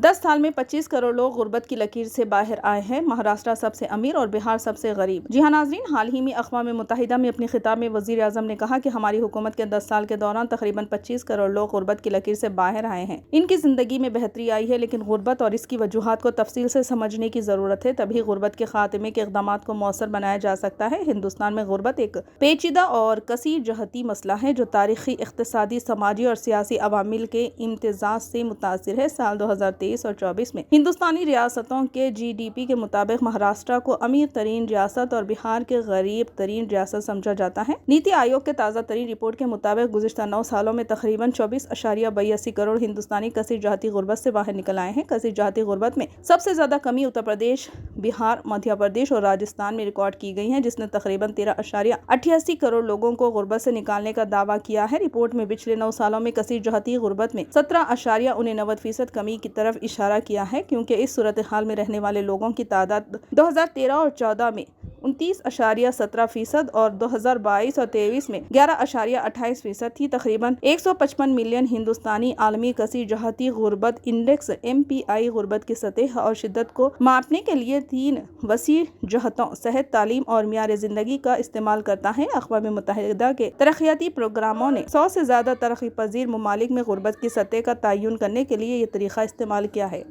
10 साल में 25 करोड़ लोग गुर्बत की लकीर से बाहर आए हैं। महाराष्ट्र सबसे अमीर और बिहार सबसे गरीब। जी हाँ नाज़रीन, हाल ही में अक़वाम मुत्तहिदा में अपने खिताब में वज़ीर आज़म ने कहा कि हमारी हुकूमत के 10 साल के दौरान तकरीबन 25 करोड़ लोग गुर्बत की लकीर से बाहर आए हैं। इनकी ज़िंदगी में बेहतरी आई है, लेकिन गुर्बत और इसकी वजूहात को तफसील से समझने की ज़रूरत है, तभी गुर्बत के खात्मे के इक़दामात को मौसर बनाया जा सकता है। हिंदुस्तान में गुर्बत एक पेचीदा और कसीर जहती मसला है जो तारीख़ी, इक़्तिसादी, समाजी और सियासी अवामिल के इम्तिज़ाज से मुतासिर है। साल 2023 और 24 में हिंदुस्तानी रियासतों के GDP के मुताबिक महाराष्ट्र को अमीर तरीन रियासत और बिहार के गरीब तरीन रियासत समझा जाता है। नीति आयोग के ताज़ा तरीन रिपोर्ट के मुताबिक गुज़िश्ता 9 सालों में तकरीबन 24.82 करोड़ हिंदुस्तानी कसीर जहती गुर्बत से बाहर निकल आए हैं। कसीर जहती गुर्बत में सबसे ज़्यादा कमी उत्तर प्रदेश, बिहार, मध्य प्रदेश और राजस्थान में रिकॉर्ड की गई है, जिसने तकरीबन 13.88 करोड़ लोगों को गुर्बत से निकालने का दावा किया है। रिपोर्ट में पिछले 9 सालों में कसीर जहती गुर्बत में 17.89% कमी की तरफ इशारा किया है, क्योंकि इस सूरत हाल में रहने वाले लोगों की तादाद 2013 और 14 में 29.17% और 2022 और 23 में 11.28% थी। तकरीबन 155 मिलियन हिंदुस्तानी आलमी कसीर जहती गुर्बत इंडेक्स MPI गुर्बत की सतह और शिद्दत को मापने के लिए 3 वसी जहतों सेहत, तालीम और मियार ज़िंदगी का इस्तेमाल करता है। अक़वाम मुत्तहिदा के तरक्याती प्रोग्रामों ने 100 से ज़्यादा तरक्की पजीर ममालिक में गुर्बत की सतह का तयन करने के लिए ये तरीक़ा इस्तेमाल किया है।